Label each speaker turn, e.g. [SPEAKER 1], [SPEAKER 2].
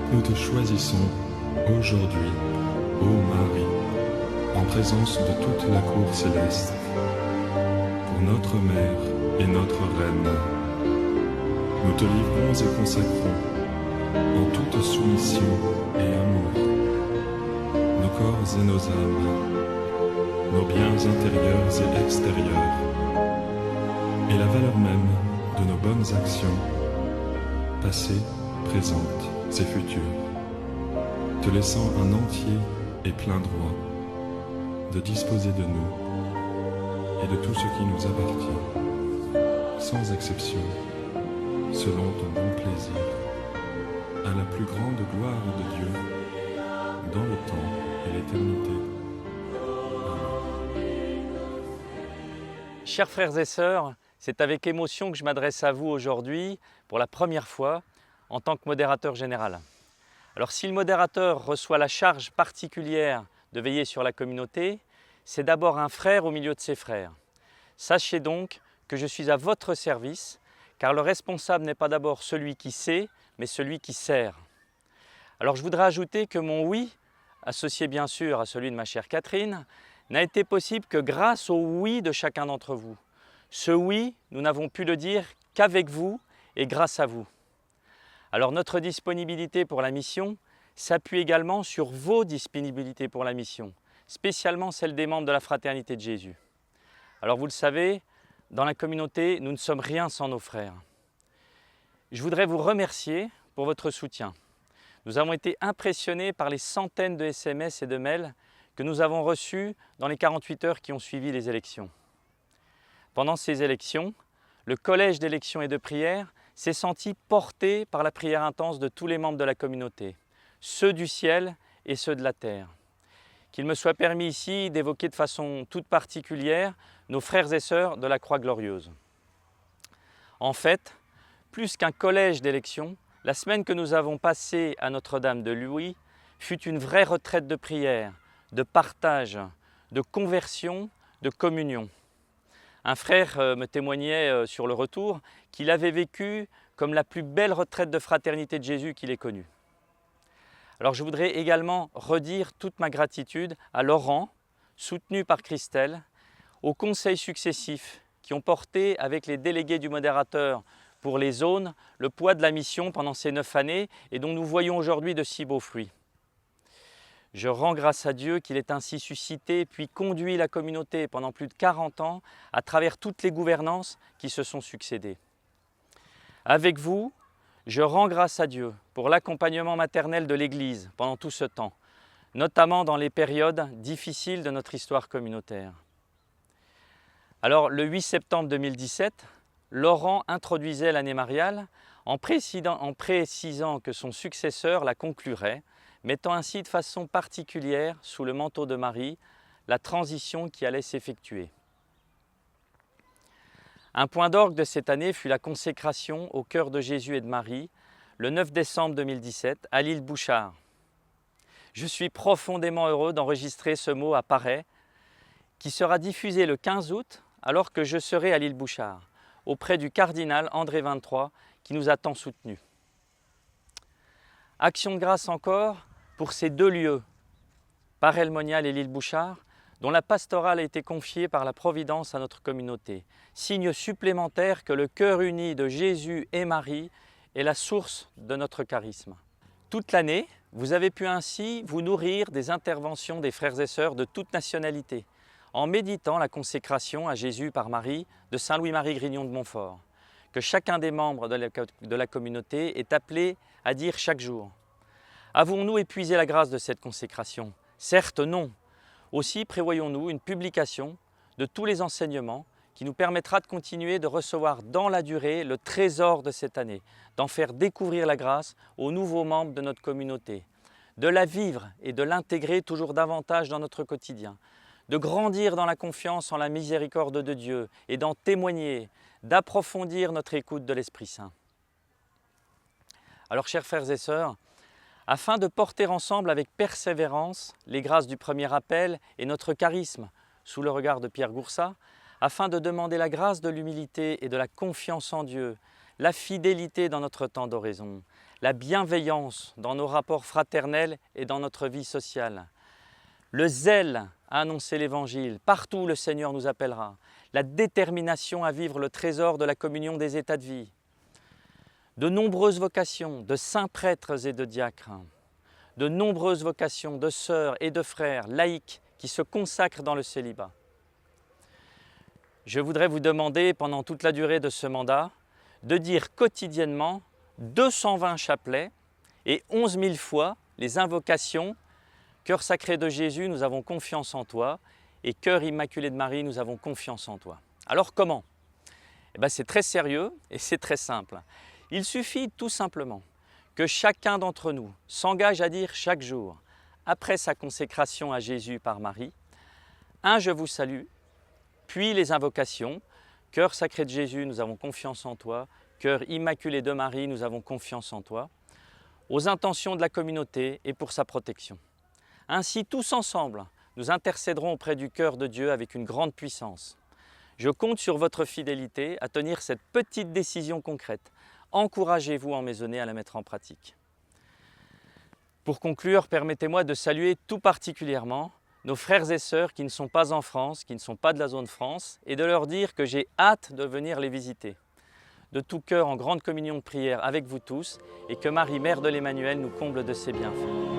[SPEAKER 1] Nous te choisissons aujourd'hui, ô Marie, en présence de toute la cour céleste, pour notre Mère et notre Reine. Nous te livrons et consacrons, en toute soumission et amour, nos corps et nos âmes, nos biens intérieurs et extérieurs, et la valeur même de nos bonnes actions, passées, présentes et futures, te laissant un entier et plein droit de disposer de nous et de tout ce qui nous appartient, sans exception, selon ton bon plaisir, à la plus grande gloire de Dieu, dans le temps et l'éternité.
[SPEAKER 2] Chers frères et sœurs, c'est avec émotion que je m'adresse à vous aujourd'hui pour la première fois en tant que modérateur général. Alors si le modérateur reçoit la charge particulière de veiller sur la communauté, c'est d'abord un frère au milieu de ses frères. Sachez donc que je suis à votre service, car le responsable n'est pas d'abord celui qui sait, mais celui qui sert. Alors je voudrais ajouter que mon oui, associé bien sûr à celui de ma chère Catherine, n'a été possible que grâce au oui de chacun d'entre vous. Ce oui, nous n'avons pu le dire qu'avec vous et grâce à vous. Alors notre disponibilité pour la mission s'appuie également sur vos disponibilités pour la mission, spécialement celle des membres de la Fraternité de Jésus. Alors vous le savez, dans la communauté, nous ne sommes rien sans nos frères. Je voudrais vous remercier pour votre soutien. Nous avons été impressionnés par les centaines de SMS et de mails que nous avons reçus dans les 48 heures qui ont suivi les élections. Pendant ces élections, le collège d'élection et de prière s'est senti porté par la prière intense de tous les membres de la communauté, ceux du ciel et ceux de la terre. Qu'il me soit permis ici d'évoquer de façon toute particulière nos frères et sœurs de la Croix Glorieuse. En fait, plus qu'un collège d'élection, la semaine que nous avons passée à Notre-Dame de Louis fut une vraie retraite de prière, de partage, de conversion, de communion. Un frère me témoignait sur le retour qu'il avait vécu comme la plus belle retraite de fraternité de Jésus qu'il ait connue. Alors je voudrais également redire toute ma gratitude à Laurent, soutenu par Christelle, aux conseils successifs qui ont porté avec les délégués du modérateur pour les zones le poids de la mission pendant ces 9 années et dont nous voyons aujourd'hui de si beaux fruits. Je rends grâce à Dieu qu'il ait ainsi suscité puis conduit la communauté pendant plus de 40 ans à travers toutes les gouvernances qui se sont succédées. Avec vous, je rends grâce à Dieu pour l'accompagnement maternel de l'Église pendant tout ce temps, notamment dans les périodes difficiles de notre histoire communautaire. Alors, le 8 septembre 2017, Laurent introduisait l'année mariale en précisant que son successeur la conclurait, mettant ainsi de façon particulière, sous le manteau de Marie, la transition qui allait s'effectuer. Un point d'orgue de cette année fut la consécration au cœur de Jésus et de Marie, le 9 décembre 2017, à l'île Bouchard. Je suis profondément heureux d'enregistrer ce mot à Paray, qui sera diffusé le 15 août, alors que je serai à l'île Bouchard, auprès du cardinal André XXIII, qui nous a tant soutenus. Action de grâce encore pour ces 2 lieux, Paray-le-Monial et l'île Bouchard, dont la pastorale a été confiée par la Providence à notre communauté. Signe supplémentaire que le cœur uni de Jésus et Marie est la source de notre charisme. Toute l'année, vous avez pu ainsi vous nourrir des interventions des frères et sœurs de toute nationalité, en méditant la consécration à Jésus par Marie de Saint Louis-Marie Grignon de Montfort, que chacun des membres de la communauté est appelé à dire chaque jour. Avons-nous épuisé la grâce de cette consécration? Certes non. Aussi prévoyons-nous une publication de tous les enseignements qui nous permettra de continuer de recevoir dans la durée le trésor de cette année, d'en faire découvrir la grâce aux nouveaux membres de notre communauté, de la vivre et de l'intégrer toujours davantage dans notre quotidien, de grandir dans la confiance en la miséricorde de Dieu et d'en témoigner, d'approfondir notre écoute de l'Esprit Saint. Alors, chers frères et sœurs, afin de porter ensemble avec persévérance les grâces du premier appel et notre charisme, sous le regard de Pierre Goursat, afin de demander la grâce de l'humilité et de la confiance en Dieu, la fidélité dans notre temps d'oraison, la bienveillance dans nos rapports fraternels et dans notre vie sociale, le zèle à annoncer l'Évangile, partout où le Seigneur nous appellera, la détermination à vivre le trésor de la communion des états de vie, de nombreuses vocations de saints prêtres et de diacres, de nombreuses vocations de sœurs et de frères laïcs qui se consacrent dans le célibat. Je voudrais vous demander, pendant toute la durée de ce mandat, de dire quotidiennement 220 chapelets et 11 000 fois les invocations « Cœur sacré de Jésus, nous avons confiance en toi » et « Cœur immaculé de Marie, nous avons confiance en toi ». Alors comment? C'est très sérieux et c'est très simple. Il suffit tout simplement que chacun d'entre nous s'engage à dire chaque jour, après sa consécration à Jésus par Marie, un « Je vous salue », puis les invocations « Cœur sacré de Jésus, nous avons confiance en toi », « Cœur immaculé de Marie, nous avons confiance en toi », aux intentions de la communauté et pour sa protection. Ainsi, tous ensemble, nous intercéderons auprès du cœur de Dieu avec une grande puissance. Je compte sur votre fidélité à tenir cette petite décision concrète. Encouragez-vous en maisonnée à la mettre en pratique. Pour conclure, permettez-moi de saluer tout particulièrement nos frères et sœurs qui ne sont pas en France, qui ne sont pas de la zone France, et de leur dire que j'ai hâte de venir les visiter. De tout cœur en grande communion de prière avec vous tous, et que Marie, Mère de l'Emmanuel, nous comble de ses bienfaits.